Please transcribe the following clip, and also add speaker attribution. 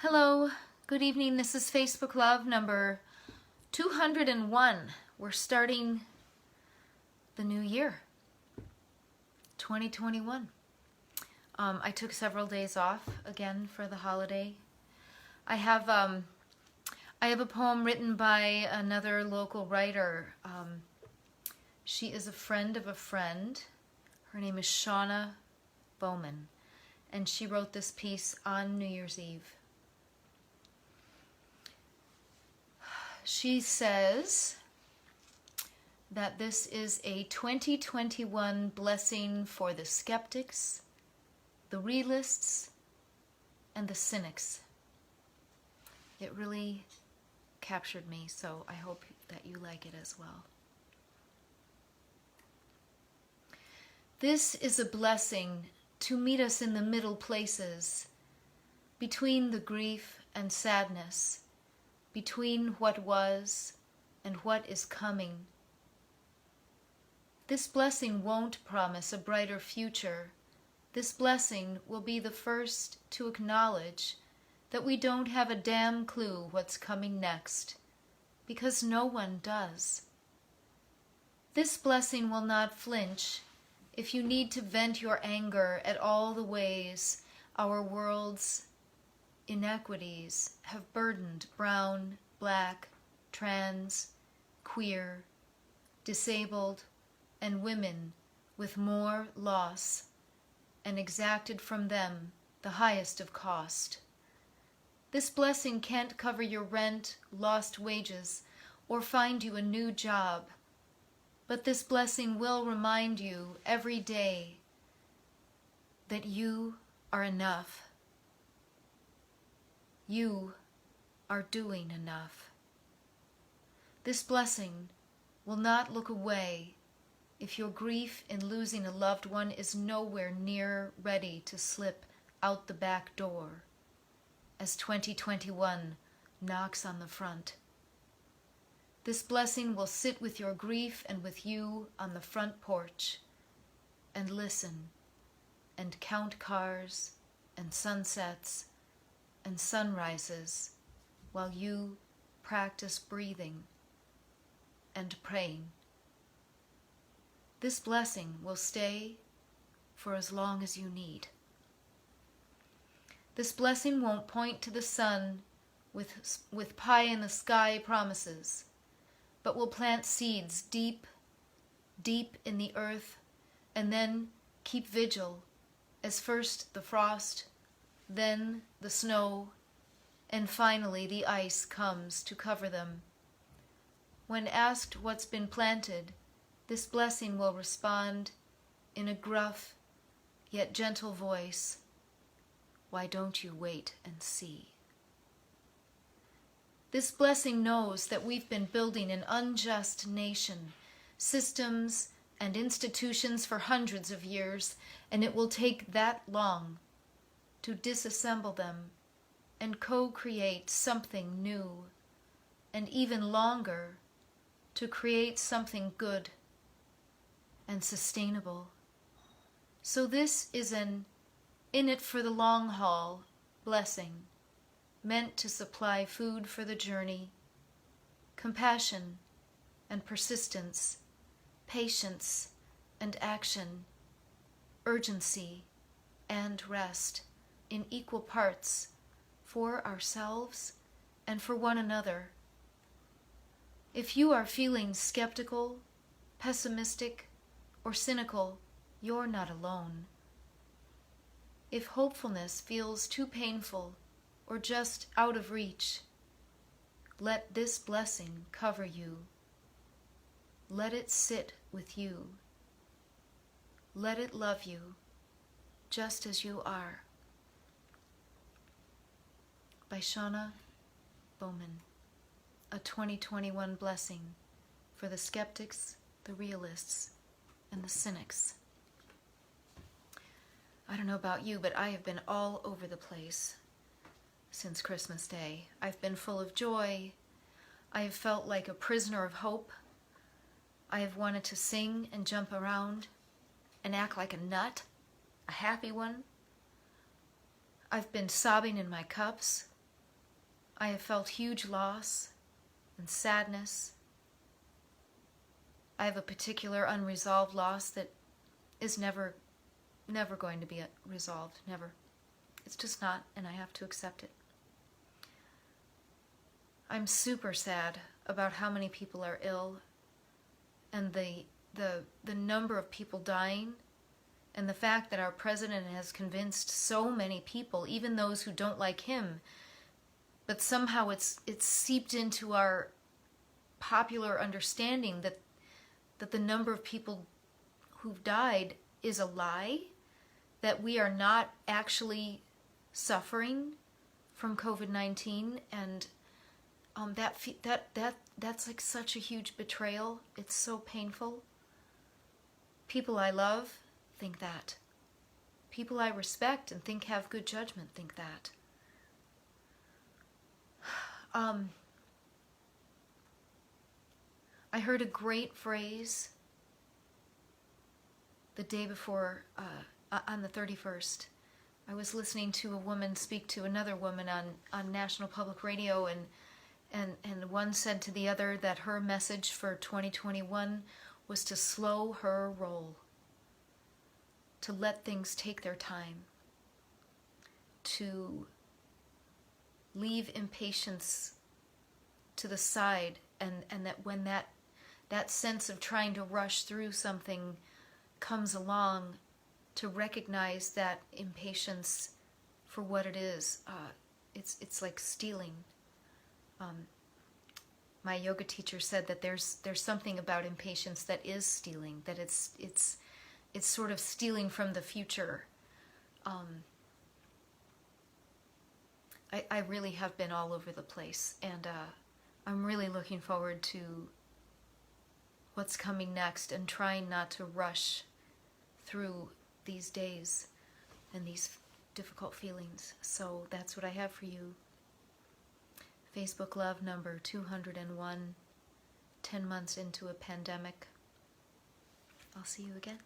Speaker 1: Hello, good evening. This is Facebook Love number 201. We're starting the new year, 2021. I took several days off again for the holiday. I have a poem written by another local writer. She is a friend of a friend. Her name is Shawna Bowman, and she wrote this piece on New Year's Eve. She says that this is a 2021 blessing for the skeptics, the realists, and the cynics. It really captured me, so I hope that you like it as well. This is a blessing to meet us in the middle places, between the grief and sadness, between what was and what is coming. This blessing won't promise a brighter future. This blessing will be the first to acknowledge that we don't have a damn clue what's coming next, because no one does. This blessing will not flinch if you need to vent your anger at all the ways our world's inequities have burdened brown, black, trans, queer, disabled, and women with more loss, and exacted from them the highest of cost. This blessing can't cover your rent, lost wages, or find you a new job, but this blessing will remind you every day that you are enough. You are doing enough. This blessing will not look away if your grief in losing a loved one is nowhere near ready to slip out the back door as 2021 knocks on the front. This blessing will sit with your grief and with you on the front porch and listen and count cars and sunsets and sunrises while you practice breathing and praying. This blessing will stay for as long as you need. This blessing won't point to the sun with pie in the sky promises, but will plant seeds deep, deep in the earth, and then keep vigil as first the frost, then the snow, and finally the ice comes to cover them. When asked what's been planted, this blessing will respond in a gruff yet gentle voice, "Why don't you wait and see?" This blessing knows that we've been building an unjust nation, systems and institutions for hundreds of years, and it will take that long to disassemble them and co-create something new, and even longer to create something good and sustainable. So this is an in it for the long haul blessing, meant to supply food for the journey, compassion and persistence, patience and action, urgency and rest in equal parts for ourselves and for one another. If you are feeling skeptical, pessimistic, or cynical, you're not alone. If hopefulness feels too painful or just out of reach, let this blessing cover you. Let it sit with you. Let it love you just as you are. By Shawna Bowman, a 2021 blessing for the skeptics, the realists, and the cynics. I don't know about you, but I have been all over the place since Christmas Day. I've been full of joy. I have felt like a prisoner of hope. I have wanted to sing and jump around and act like a nut, a happy one. I've been sobbing in my cups I have felt huge loss and sadness. I have a particular unresolved loss that is never going to be resolved. Never. It's just not, and I have to accept it. I'm super sad about how many people are ill and the number of people dying, and the fact that our president has convinced so many people, even those who don't like him, but somehow it's seeped into our popular understanding that the number of people who've died is a lie, that we are not actually suffering from COVID-19, and that's like such a huge betrayal. It's so painful. People I love think that. People I respect and think have good judgment think that. I heard a great phrase the day before, on the 31st. I was listening to a woman speak to another woman on National Public Radio, and one said to the other that her message for 2021 was to slow her roll, to let things take their time, to leave impatience to the side, and that when that sense of trying to rush through something comes along, to recognize that impatience for what it is. It's like stealing. My yoga teacher said that there's something about impatience that is stealing, that it's sort of stealing from the future. I really have been all over the place, and I'm really looking forward to what's coming next, and trying not to rush through these days and these difficult feelings. So that's what I have for you. Facebook Love number 201, 10 months into a pandemic. I'll see you again.